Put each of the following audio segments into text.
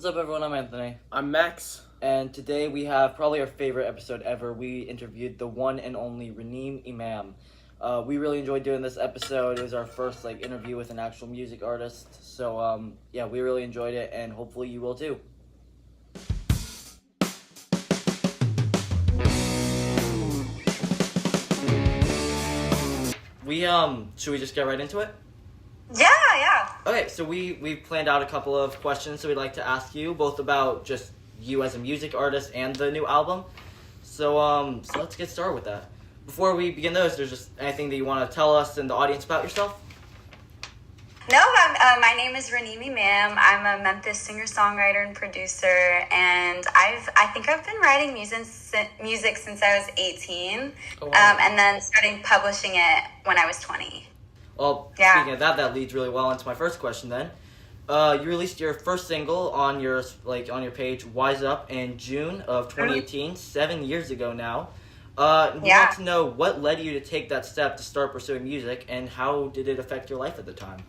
What's up, everyone? I'm Anthony. I'm Max. And today we have probably our favorite episode ever. We interviewed the one and only Raneem Imam. We really enjoyed doing this episode. It was our first interview with an actual music artist. So yeah, we really enjoyed it, and hopefully you will too. Should we just get right into it? Yeah. Okay, so we've planned out a couple of questions that we'd like to ask you, both about just you as a music artist and the new album. So let's get started with that. Before we begin those, there's just anything that you want to tell us and the audience about yourself? No, my name is Raneem Imam. I'm a Memphis singer-songwriter and producer, and I think I've been writing music since I was 18, Oh, wow. and then starting publishing it when I was 20. Well, Yeah. Speaking of that leads really well into my first question then. You released your first single on your page, Wise Up, in June of 2018, 7 years ago now. We want to know what led you to take that step to start pursuing music, and how did it affect your life at the time?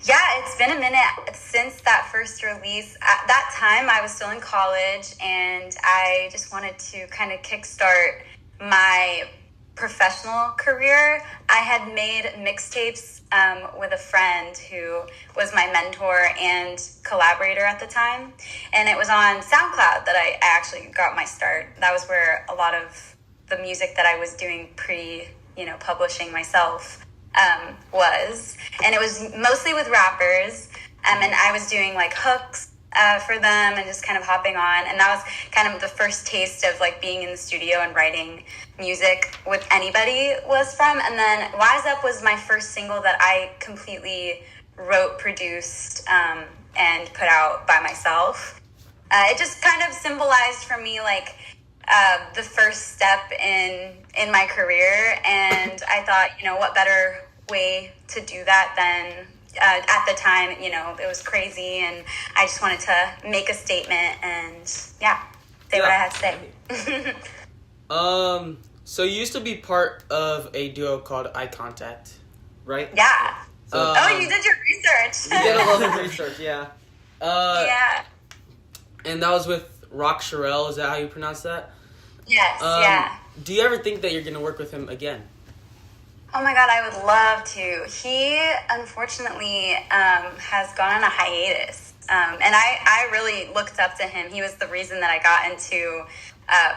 Yeah, it's been a minute since that first release. At that time, I was still in college, and I just wanted to kind of kickstart my professional career. I had made mixtapes with a friend who was my mentor and collaborator at the time, and it was on SoundCloud that I actually got my start. That was where a lot of the music that I was doing publishing myself was, and it was mostly with rappers, and I was doing hooks for them and just kind of hopping on, and that was kind of the first taste of being in the studio and writing music with anybody was from. And then Wise Up was my first single that I completely wrote, produced, and put out by myself. It just kind of symbolized for me the first step in my career, and I thought, what better way to do that than at the time, it was crazy, and I just wanted to make a statement and say what I had to say. So you used to be part of a duo called Eye Contact, right? Yeah. So, You did your research. You did a little bit of research, yeah. Yeah. And that was with Rock Sherelle, is that how you pronounce that? Yes, yeah. Do you ever think that you're going to work with him again? Oh my God, I would love to. He, unfortunately, has gone on a hiatus. And I really looked up to him. He was the reason that I got into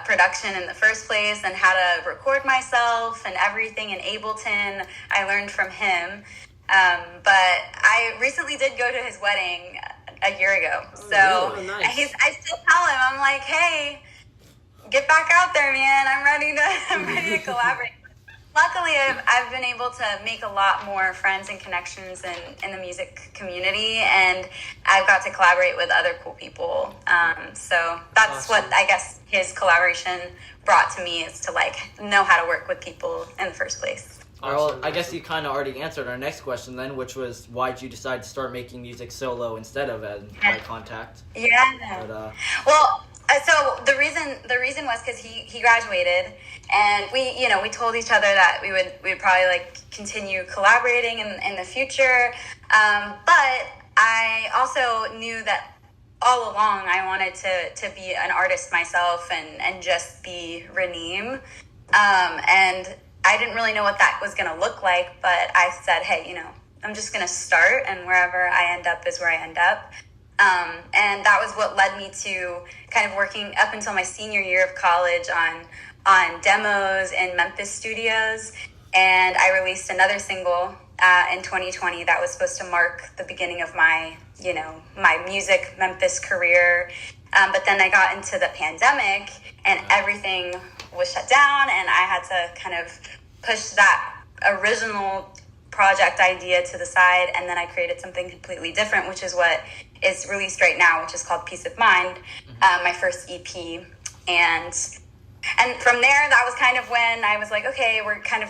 production in the first place, and how to record myself and everything in Ableton. I learned from him. But I recently did go to his wedding a year ago. So really? Oh, nice. I still tell him, I'm like, hey, get back out there, man. I'm ready to collaborate. Luckily, I've been able to make a lot more friends and connections in the music community, and I've got to collaborate with other cool people. So that's awesome. what I guess his collaboration brought to me, is to know how to work with people in the first place. Well, I guess you kind of already answered our next question then, which was why'd you decide to start making music solo instead of as Eye Contact? Yeah. But, So the reason was because he graduated, and we told each other that we'd probably continue collaborating in the future. But I also knew that all along I wanted to be an artist myself and just be Raneem. And I didn't really know what that was going to look like, but I said, hey, I'm just going to start, and wherever I end up is where I end up. And that was what led me to kind of working up until my senior year of college on demos in Memphis studios. And I released another single in 2020 that was supposed to mark the beginning of my music Memphis career. But then I got into the pandemic, and everything was shut down, and I had to kind of push that original project idea to the side, and then I created something completely different, which is what is released right now, which is called Peace of Mind, my first EP. And from there, that was kind of when I was like, okay, we're kind of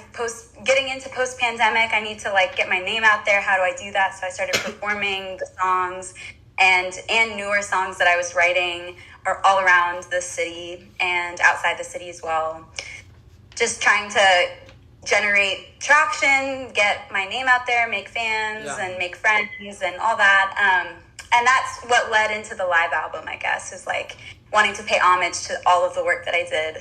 getting into post-pandemic. I need to get my name out there. How do I do that? So I started performing the songs, and newer songs that I was writing are all around the city and outside the city as well. Just trying to generate traction, get my name out there, make fans and make friends and all that. and that's what led into the live album, I guess, is like wanting to pay homage to all of the work that I did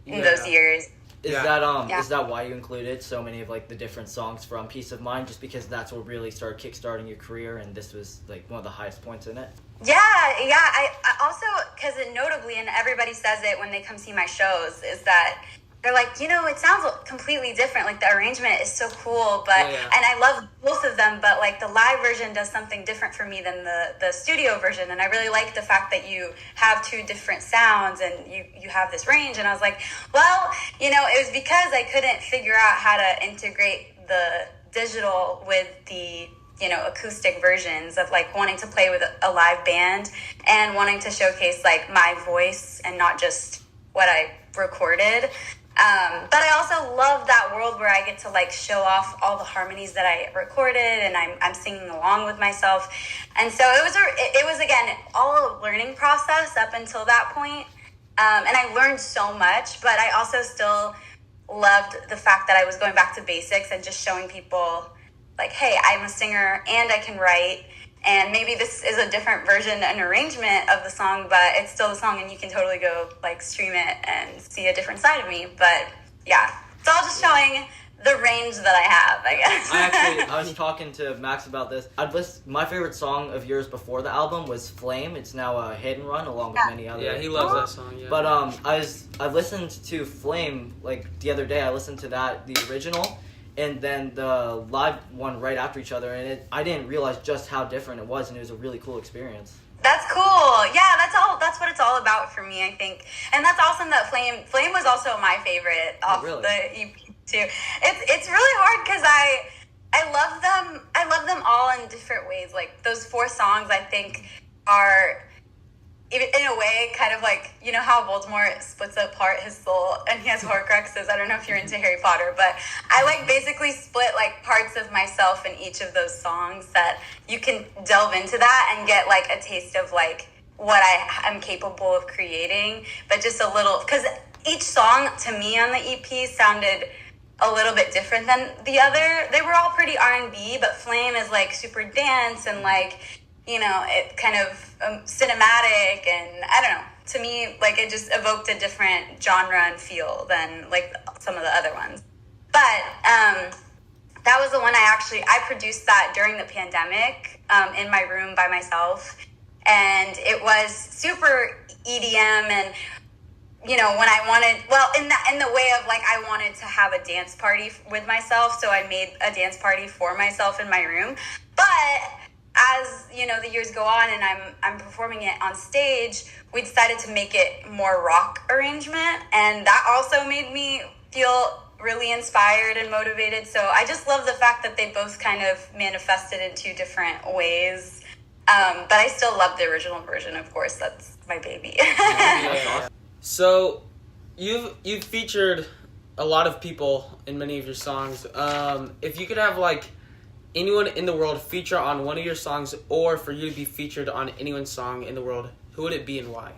in those years. Is that why you included so many of like the different songs from Peace of Mind, just because that's what really started kickstarting your career and this was like one of the highest points in it? Yeah. I also, because notably, and everybody says it when they come see my shows, is that they're like, it sounds completely different. Like, the arrangement is so cool, but and I love both of them, but like the live version does something different for me than the studio version. And I really like the fact that you have two different sounds and you have this range. And I was like, well, it was because I couldn't figure out how to integrate the digital with the acoustic versions of like wanting to play with a live band and wanting to showcase like my voice and not just what I recorded. But I also love that world where I get to like show off all the harmonies that I recorded and I'm singing along with myself. And so it was again, all a learning process up until that point. And I learned so much, but I also still loved the fact that I was going back to basics and just showing people like, hey, I'm a singer and I can write. And maybe this is a different version and arrangement of the song, but it's still the song and you can totally go like stream it and see a different side of me. But yeah, it's all just showing the range that I have, I guess. I was talking to Max about this. My favorite song of yours before the album was Flame. It's now a hit and run along with many others. Yeah, he loves that song, yeah. But I listened to Flame like the other day. I listened to the original, and then the live one right after each other, and I didn't realize just how different it was, and it was a really cool experience. That's cool. Yeah, that's what it's all about for me, I think. And that's awesome that Flame was also my favorite off the EP too. It's really hard because I love them all in different ways. Like those 4 songs I think are in a way kind of like, how Voldemort splits apart his soul and he has Horcruxes. I don't know if you're into Harry Potter, but I like basically split like parts of myself in each of those songs that you can delve into that and get like a taste of like what I am capable of creating, but just a little, because each song to me on the EP sounded a little bit different than the other. They were all pretty R&B, but Flame is like super dance and like, it kind of cinematic, and I don't know. To me, like it just evoked a different genre and feel than like some of the other ones. But that was the one I produced that during the pandemic in my room by myself, and it was super EDM and when I wanted, in the way of like I wanted to have a dance party with myself, so I made a dance party for myself in my room. But as the years go on and I'm performing it on stage, we decided to make it more rock arrangement, and that also made me feel really inspired and motivated. So I just love the fact that they both kind of manifested in 2 different ways. But I still love the original version, of course. That's my baby. So you've featured a lot of people in many of your songs. If you could have like anyone in the world feature on one of your songs, or for you to be featured on anyone's song in the world, who would it be and why?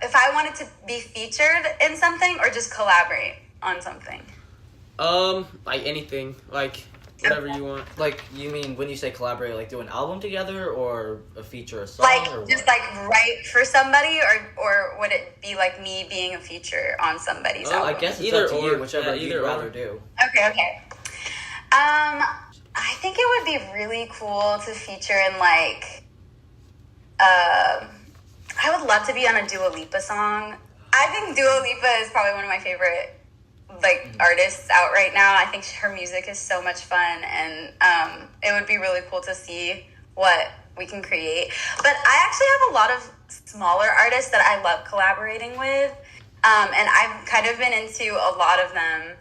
If I wanted to be featured in something or just collaborate on something? Like anything, like whatever you want. Like, you mean when you say collaborate, like do an album together or feature a song? Like or just like write for somebody, or would it be like me being a feature on somebody's album? I guess it's either up to or, you, whichever you'd rather do. Okay. I think it would be really cool to feature in like, I would love to be on a Dua Lipa song. I think Dua Lipa is probably one of my favorite like artists out right now. I think her music is so much fun, and it would be really cool to see what we can create. But I actually have a lot of smaller artists that I love collaborating with, and I've kind of been into a lot of them.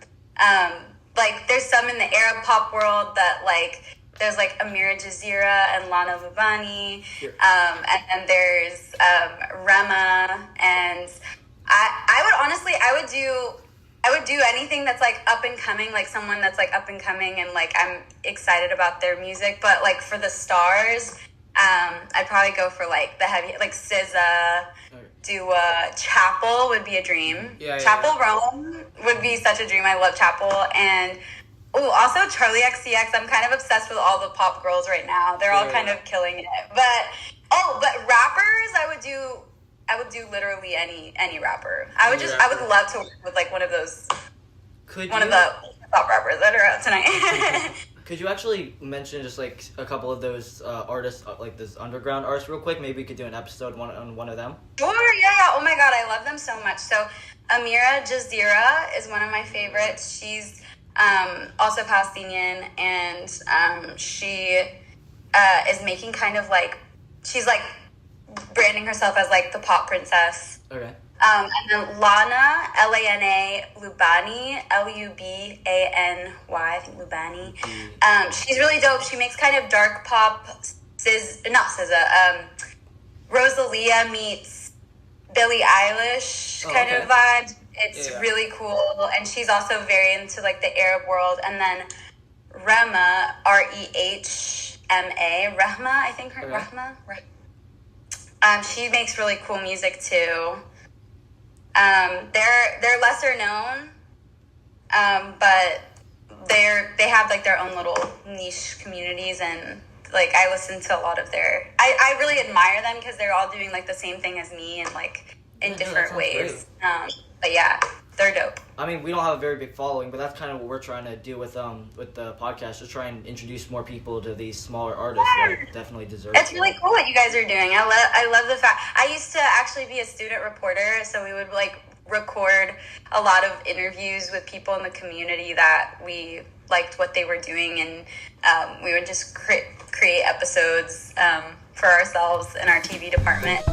Like there's some in the Arab pop world that like there's like Amira Jazeera and Lana Vivani, and then there's Rema, and I would do anything that's like up and coming, like someone that's like up and coming and like I'm excited about their music. But like for the stars, I'd probably go for like the heavy, like SZA, Dua, Chapel would be a dream. Chapel Rome would be such a dream. I love Chapel, and Oh, also Charlie XCX. I'm kind of obsessed with all the pop girls right now. They're all kind of killing it. But rappers, I would do literally any rapper. I would love to work with like one of those, one of the top rappers that are out tonight. Could you actually mention just like a couple of those artists, like this underground artists, real quick? Maybe we could do an episode on one of them. Sure, yeah. Oh my god, I love them so much. So Amira Jazira is one of my favorites. She's also Palestinian, and she is making kind of like, she's like branding herself as like the pop princess. Okay. And then Lana, Lana Lubani, Lubany, I think Lubani. She's really dope. She makes kind of dark pop, Rosalia meets Billie Eilish kind of vibe. It's really cool, and she's also very into like the Arab world. And then Rema, Rehma, Rehma, I think her Rehma. She makes really cool music too. They're lesser known, but they have like their own little niche communities, and like I listen to a lot of I really admire them because they're all doing like the same thing as me and like in different ways. But yeah, they're dope. I mean, we don't have a very big following, but that's kind of what we're trying to do with the podcast, just try and introduce more people to these smaller artists that definitely deserve it. It's really cool what you guys are doing. I love the fact. I used to actually be a student reporter, so we would like record a lot of interviews with people in the community that we liked what they were doing, and we would just create episodes for ourselves in our TV department.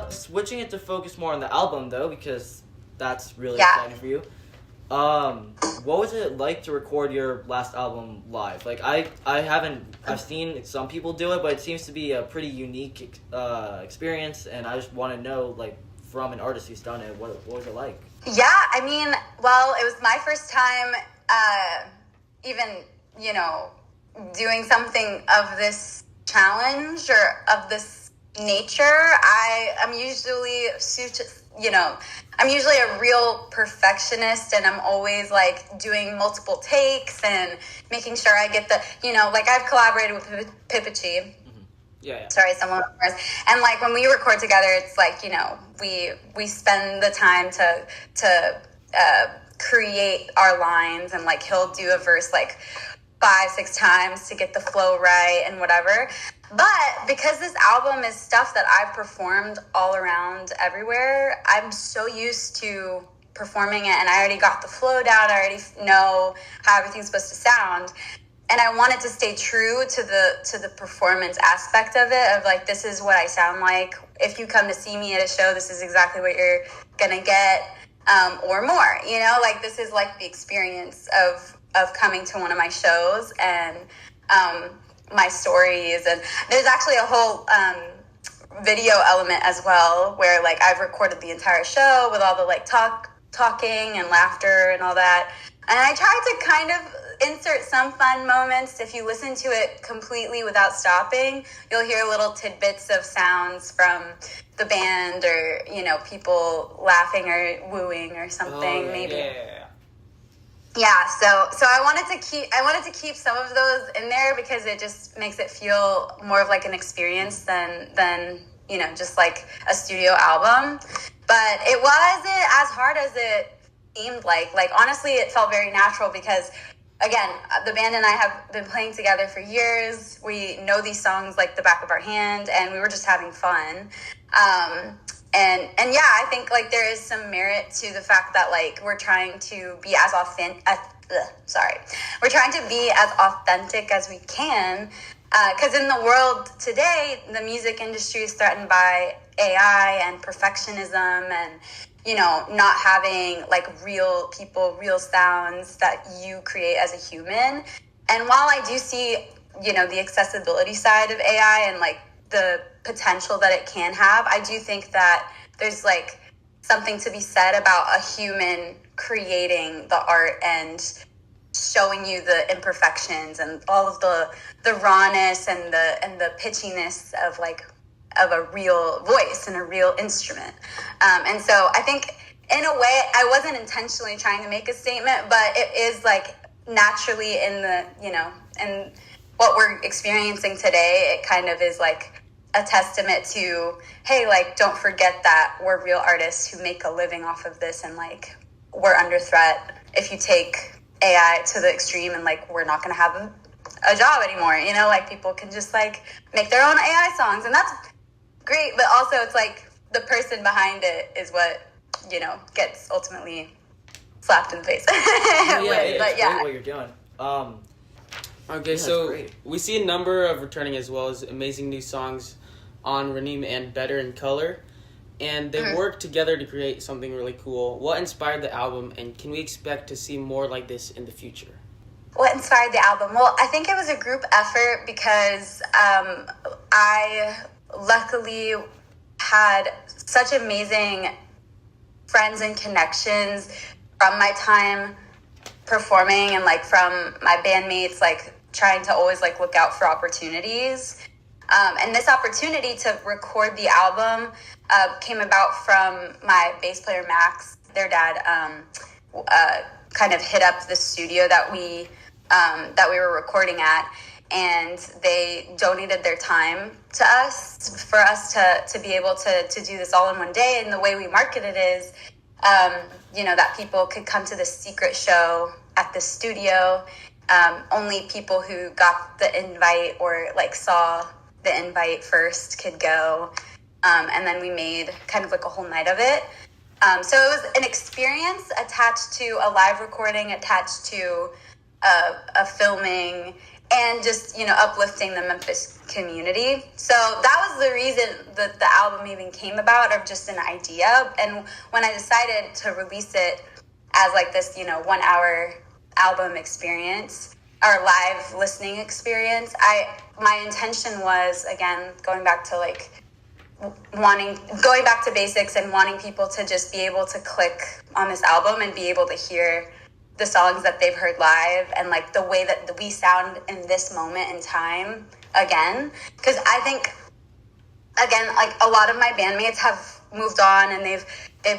Switching it to focus more on the album though, because that's really exciting for you. What was it like to record your last album live? Like I've seen some people do it, but it seems to be a pretty unique experience, and I just want to know, like, from an artist who's done it, what was it like? Yeah, I mean, well, it was my first time even, doing something of this challenge or of this nature. I'm usually a real perfectionist, and I'm always like doing multiple takes and making sure I get the, like I've collaborated with Pippotchi. Mm-hmm. Yeah. Sorry, someone else. And like when we record together, it's like, we spend the time to create our lines, and like he'll do a verse like 5-6 times to get the flow right and whatever. But because this album is stuff that I've performed all around everywhere, I'm so used to performing it, and I already got the flow down. I already know how everything's supposed to sound. And I wanted to stay true to the performance aspect of it, of like, this is what I sound like. If you come to see me at a show, this is exactly what you're gonna get, or more, like this is like the experience of coming to one of my shows, and my stories. And there's actually a whole video element as well, where like I've recorded the entire show with all the like talking and laughter and all that. And I tried to kind of insert some fun moments. If you listen to it completely without stopping, you'll hear little tidbits of sounds from the band, or people laughing or wooing or something. Yeah, so I wanted to keep some of those in there, because it just makes it feel more of like an experience than just like a studio album. But it wasn't as hard as it seemed like. Like, honestly, it felt very natural, because again, the band and I have been playing together for years. We know these songs like the back of our hand, and we were just having fun. And yeah, I think like there is some merit to the fact that like we're trying to be as we're trying to be as authentic as we can, because in the world today, the music industry is threatened by AI and perfectionism, and not having like real people, real sounds that you create as a human. And while I do see the accessibility side of AI and like the potential that it can have, I do think that there's like something to be said about a human creating the art and showing you the imperfections and all of the rawness and the pitchiness of like of a real voice and a real instrument. And so I think in a way I wasn't intentionally trying to make a statement, but it is like naturally in the, you know, in what we're experiencing today, it kind of is like a testament to, hey, like, don't forget that we're real artists who make a living off of this, and like we're under threat if you take AI to the extreme, and like we're not going to have a job anymore, you know, like people can just like make their own AI songs, and that's great, but also it's like the person behind it is what, you know, gets ultimately slapped in the face. It's great what you're doing. Okay, so we see a number of returning as well as amazing new songs on Raneem and Better in Color, and they work together to create something really cool. What inspired the album, and can we expect to see more like this in the future? What inspired the album? Well, I think it was a group effort because I luckily had such amazing friends and connections from my time performing, and like from my bandmates, like trying to always like look out for opportunities. And this opportunity to record the album came about from my bass player Max. Their dad kind of hit up the studio that we were recording at, and they donated their time to us for us to be able to do this all in one day. And the way we market it is, you know, that people could come to this secret show at the studio. Only people who got the invite or like saw the invite first could go. And then we made kind of like a whole night of it. So it was an experience attached to a live recording, attached to a filming, and just, you know, uplifting the Memphis community. So that was the reason that the album even came about, of just an idea. And when I decided to release it as like this, you know, 1 hour album experience or live listening experience, my intention was, again, going back to basics and wanting people to just be able to click on this album and be able to hear the songs that they've heard live, and like the way that we sound in this moment in time again. Because I think, again, like a lot of my bandmates have moved on, and they've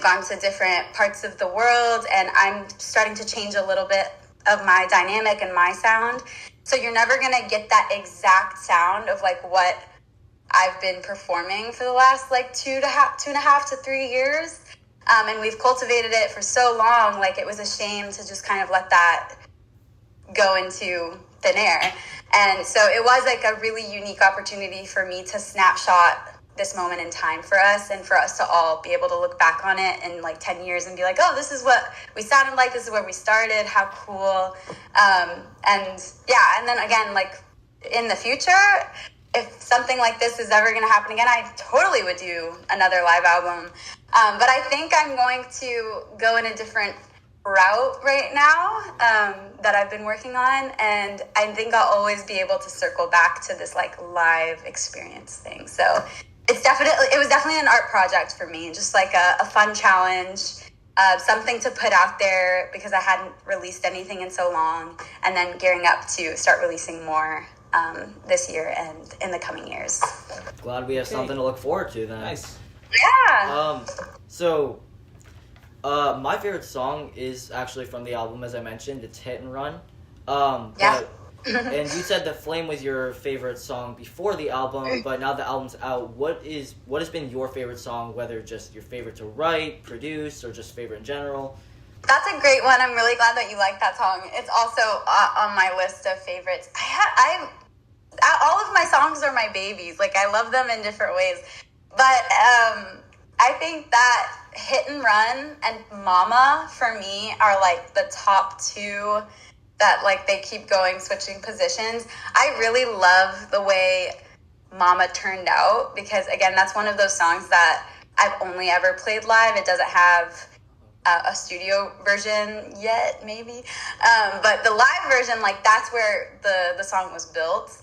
gone to different parts of the world, and I'm starting to change a little bit of my dynamic and my sound. So you're never gonna get that exact sound of like what I've been performing for the last like 2.5 to 3 years. And we've cultivated it for so long, like it was a shame to just kind of let that go into thin air. And so it was like a really unique opportunity for me to snapshot this moment in time for us, and for us to all be able to look back on it in like 10 years and be like, oh, this is what we sounded like, this is where we started, how cool. And yeah, and then again, like in the future, if something like this is ever going to happen again, I totally would do another live album. But I think I'm going to go in a different route right now that I've been working on, and I think I'll always be able to circle back to this like live experience thing. So it was definitely an art project for me, just like a fun challenge, something to put out there because I hadn't released anything in so long, and then gearing up to start releasing more this year and in the coming years. Glad we have something to look forward to then. Nice. Yeah. So my favorite song is actually from the album, as I mentioned. It's Hit and Run. Yeah. And you said that Flame was your favorite song before the album, but now the album's out. What has been your favorite song, whether just your favorite to write, produce, or just favorite in general? That's a great one. I'm really glad that you like that song. It's also on my list of favorites. All of my songs are my babies. Like, I love them in different ways. But I think that Hit and Run and Mama, for me, are like the top two that like they keep going, switching positions. I really love the way Mama turned out because, again, that's one of those songs that I've only ever played live. It doesn't have a studio version yet, maybe. But the live version, like, that's where the song was built.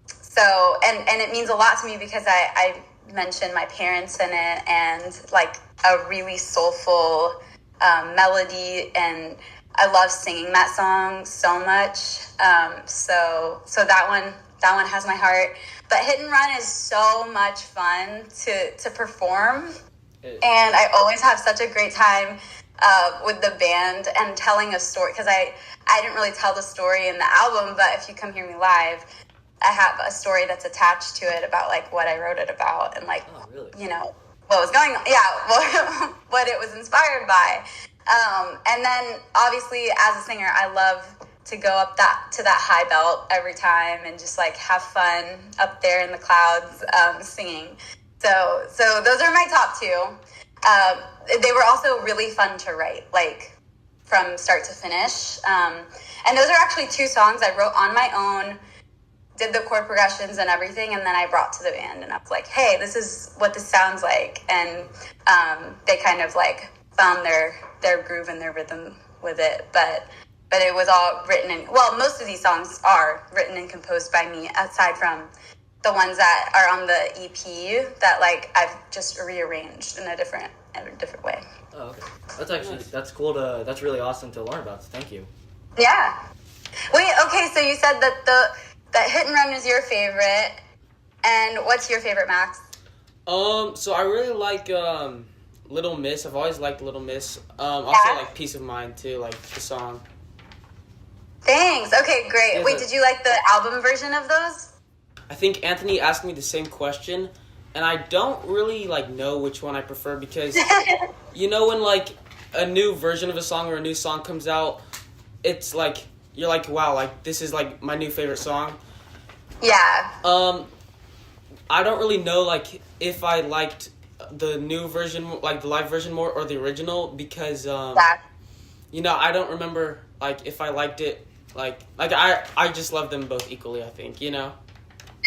So, and it means a lot to me because I mentioned my parents in it and, like, a really soulful melody, and I love singing that song so much. So that that one has my heart. But Hit and Run is so much fun to perform. And I always have such a great time with the band and telling a story, because I didn't really tell the story in the album, but if you come hear me live, I have a story that's attached to it about like what I wrote it about and like, you know, what was going on. Yeah, what it was inspired by. And then obviously as a singer, I love to go up to that high belt every time and just like have fun up there in the clouds singing. So those are my top two. They were also really fun to write, like from start to finish. And those are actually two songs I wrote on my own, did the chord progressions and everything, and then I brought to the band and I was like, hey, this is what this sounds like. And they kind of like found their groove and their rhythm with it. But it was all written in, well, most of these songs are written and composed by me, aside from the ones that are on the EP that like I've just rearranged in a different way. Oh, okay. That's actually that's cool that's really awesome to learn about. So thank you. Yeah. Wait. Okay. So you said that Hit and Run is your favorite, and what's your favorite, Max? So I really like Little Miss. I've always liked Little Miss. Also like Peace of Mind too, like the song. Thanks. Okay, great. Wait, did you like the album version of those? I think Anthony asked me the same question, and I don't really like know which one I prefer, because you know when like a new version of a song or a new song comes out, it's like you're like, wow, like this is like my new favorite song. Yeah. I don't really know like if I liked the new version, like the live version more, or the original, because you know, I don't remember like if I liked it like I just love them both equally, I think, you know.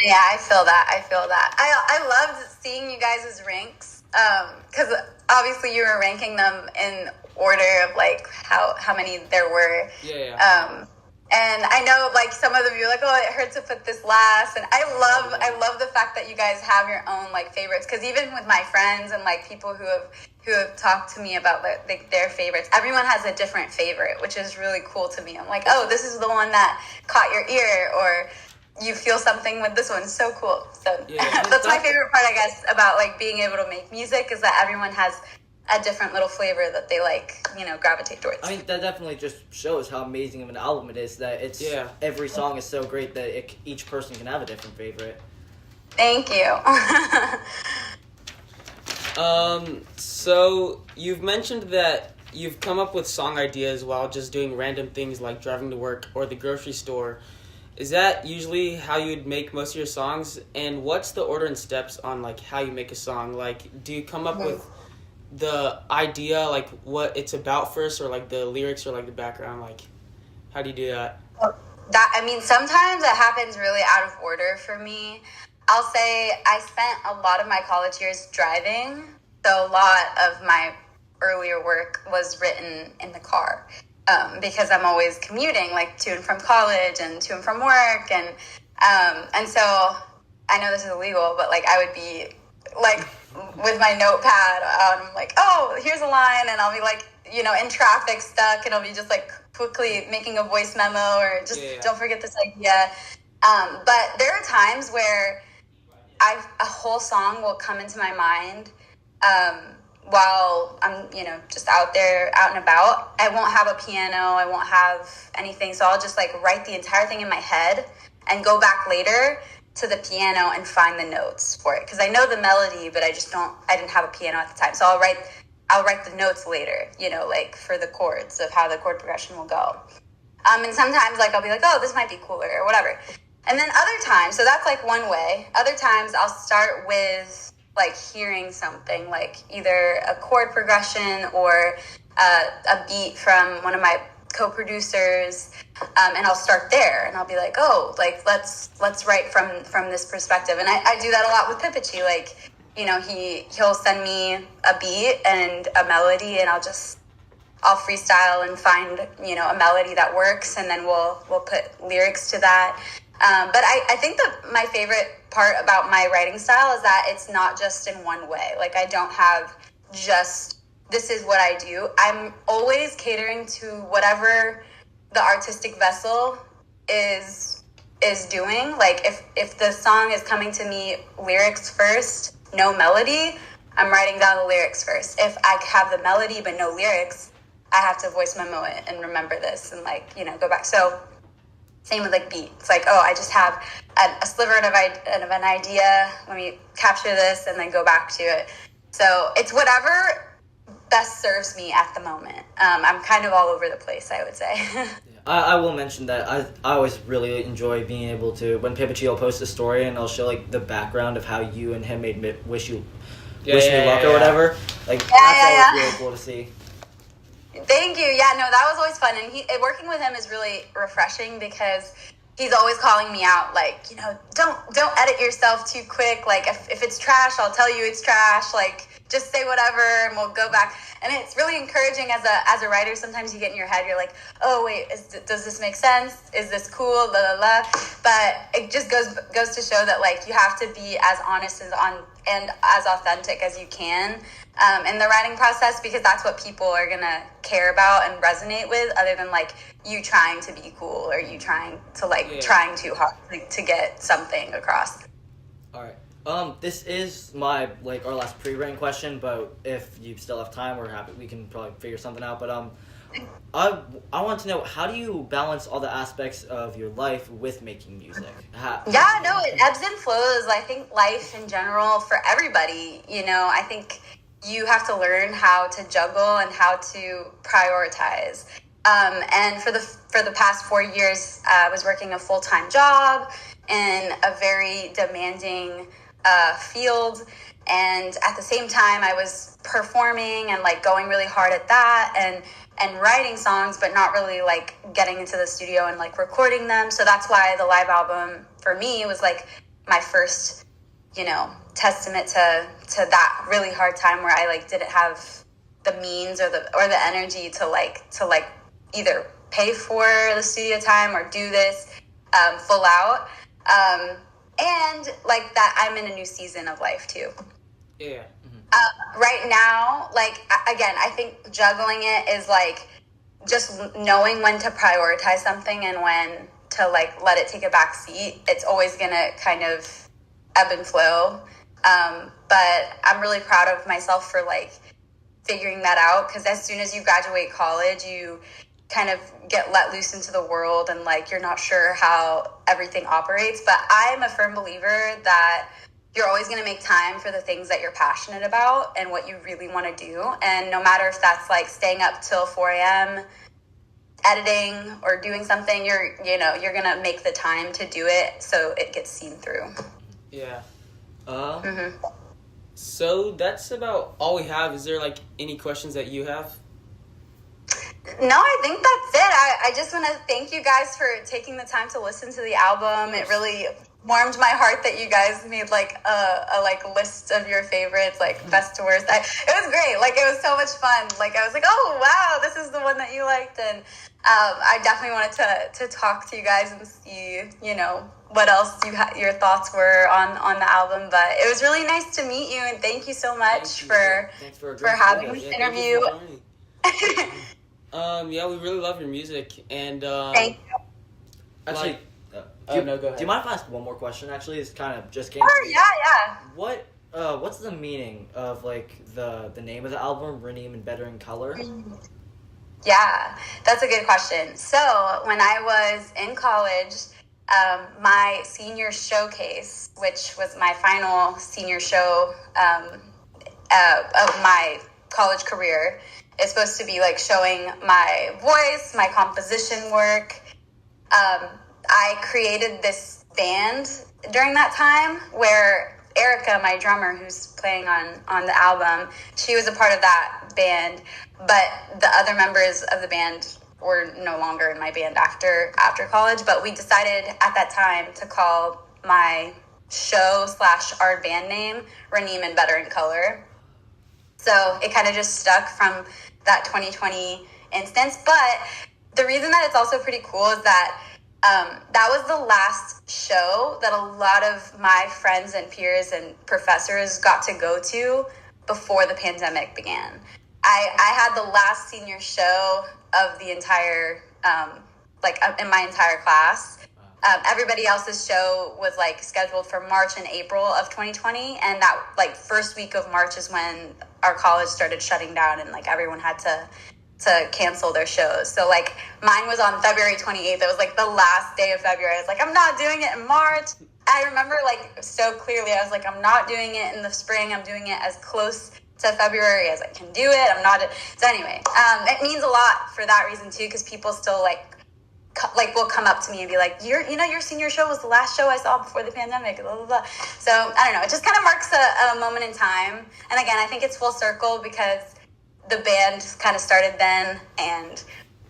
Yeah, I feel that. I loved seeing you guys' ranks, because obviously you were ranking them in order of like how many there were. Yeah. And I know like some of them you're like, oh, it hurts to put this last, and I love the fact that you guys have your own like favorites, because even with my friends and like people who have talked to me about their favorites, everyone has a different favorite, which is really cool to me. I'm like, oh, this is the one that caught your ear, or you feel something with this one. So cool. So that's my favorite part, I guess, about like being able to make music, is that everyone has a different little flavor that they like, you know, gravitate towards. I mean, that definitely just shows how amazing of an album it is, that it's every song is so great that each person can have a different favorite. Thank you. So you've mentioned that you've come up with song ideas while just doing random things like driving to work or the grocery store. Is that usually how you'd make most of your songs? And what's the order and steps on like how you make a song? Like, do you come up with the idea, like what it's about first, or like the lyrics, or like the background? Like, how do you do that? I mean, sometimes it happens really out of order for me. I'll say I spent a lot of my college years driving, so a lot of my earlier work was written in the car, because I'm always commuting, like to and from college and to and from work, and so I know this is illegal, but like I would be like with my notepad, like, oh, here's a line, and I'll be like, you know, in traffic stuck, and I'll be just like quickly making a voice memo, or just don't forget this idea. But there are times where a whole song will come into my mind while I'm, you know, just out there, out and about. I won't have a piano, I won't have anything, so I'll just like write the entire thing in my head and go back later to the piano and find the notes for it, because I know the melody, but I didn't have a piano at the time, so I'll write the notes later, you know, like for the chords of how the chord progression will go. And sometimes like I'll be like, oh, this might be cooler or whatever. And then other times, so that's like one way. Other times I'll start with like hearing something, like either a chord progression or a beat from one of my co-producers, and I'll start there, and I'll be like, oh, like let's write from this perspective. And I do that a lot with Pippotchi. Like, you know, he'll send me a beat and a melody, and I'll freestyle and find, you know, a melody that works, and then we'll put lyrics to that. But I think that my favorite part about my writing style is that it's not just in one way. Like, I don't have just, this is what I do. I'm always catering to whatever the artistic vessel is is doing. Like if the song is coming to me lyrics first, no melody, I'm writing down the lyrics first. If I have the melody but no lyrics, I have to voice memo it and remember this and like, go back. So same with like beat. It's like, oh, I just have a sliver of an idea. Let me capture this and then go back to it. So it's whatever best serves me at the moment. I'm kind of all over the place, I would say. I will mention that I always really enjoy being able to, when pippotchi will post a story and I'll show like the background of how you and him made wish me luck or whatever. Like that's always really cool to see. Thank you. Yeah, no, that was always fun, and working with him is really refreshing because he's always calling me out, like, don't edit yourself too quick. Like if it's trash, I'll tell you it's trash. Like just say whatever and we'll go back. And it's really encouraging as a writer. Sometimes you get in your head, you're like, oh wait, does this make sense? Is this cool? Blah, blah, blah. But it just goes to show that like you have to be as honest and as authentic as you can in the writing process, because that's what people are gonna care about and resonate with, other than like you trying to be cool or you trying to trying too hard to get something across. All right. This is our last pre-written question, but if you still have time, we're happy. We can probably figure something out. But I want to know, how do you balance all the aspects of your life with making music? It ebbs and flows. I think life in general for everybody, I think you have to learn how to juggle and how to prioritize. And for the past 4 years, I was working a full-time job in a very demanding field, and at the same time I was performing and like going really hard at that and writing songs, but not really like getting into the studio and like recording them. So that's why the live album for me was like my first testament to that really hard time where I like didn't have the means or the energy to either pay for the studio time or do this full out. And like that, I'm in a new season of life too. Yeah. Right now, like, again, I think juggling it is like just knowing when to prioritize something and when to like let it take a back seat. It's always gonna kind of ebb and flow. But I'm really proud of myself for like figuring that out, because as soon as you graduate college, you kind of get let loose into the world and like you're not sure how everything operates. But I'm a firm believer that you're always going to make time for the things that you're passionate about and what you really want to do. And no matter if that's like staying up till 4 a.m. editing or doing something, you're going to make the time to do it so it gets seen through. Yeah. So that's about all we have. Is there like any questions that you have? No, I think that's it. I just want to thank you guys for taking the time to listen to the album. It really warmed my heart that you guys made like a like list of your favorites, like best to worst. It was great. Like it was so much fun. Like I was like, oh wow, this is the one that you liked. And I definitely wanted to talk to you guys and see what else your thoughts were on the album. But it was really nice to meet you, and thank you so much for having this interview. Yeah, we really love your music, and thank you. Actually, go ahead. Do you mind if I ask one more question? Actually, it's kind of just came. Sure, yeah. What's the meaning of like the name of the album, Raneem in Better in Color? Yeah, that's a good question. So when I was in college, my senior showcase, which was my final senior show of my college career, is supposed to be like showing my voice, my composition work. I created this band during that time where Erica, my drummer, who's playing on the album, she was a part of that band, but the other members of the band were no longer in my band after college. But we decided at that time to call my show / our band name Raneem in Better in Color. So it kind of just stuck from that 2020 instance. But the reason that it's also pretty cool is that that was the last show that a lot of my friends and peers and professors got to go to before the pandemic began. I had the last senior show of the entire, in my entire class. everybody else's show was like scheduled for March and April of 2020, and that like first week of March is when our college started shutting down, and like everyone had to cancel their shows. So like mine was on February 28th. It was like the last day of February. I was like, I'm not doing it in March. I remember like so clearly. I was like, I'm not doing it in the spring. I'm doing it as close to February as I can do it. I'm not. So anyway, it means a lot for that reason too, because people still like will come up to me and be like, your senior show was the last show I saw before the pandemic, blah, blah, blah. So I don't know. It just kind of marks a moment in time. And again, I think it's full circle because the band kind of started then, and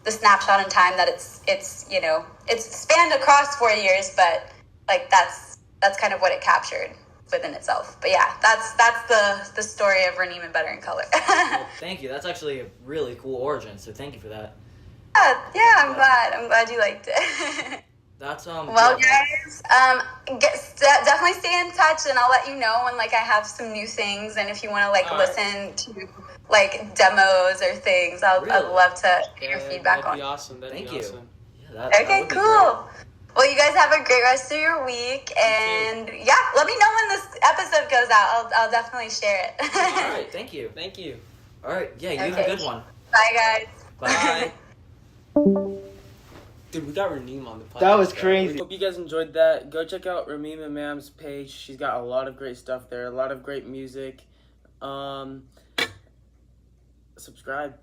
the snapshot in time that it's spanned across 4 years, but like that's kind of what it captured within itself. But yeah, that's the story of Raneem and Better in Color. Well, thank you. That's actually a really cool origin. So thank you for that. Yeah, I'm glad you liked it. That's Well, guys, definitely stay in touch, and I'll let you know when like I have some new things, and if you want to like listen to like demos or things, I'd love to hear your feedback on. That'd be awesome. Thank you. Awesome. Yeah, Okay, cool. Well, you guys have a great rest of your week, and yeah, let me know when this episode goes out. I'll definitely share it. All right, thank you. Thank you. All right, yeah, you have a good one. Bye, guys. Bye. Dude, we got Raneem on the podcast. That was crazy. Hope you guys enjoyed that. Go check out Raneem Imam's page. She's got a lot of great stuff there, a lot of great music. Subscribe.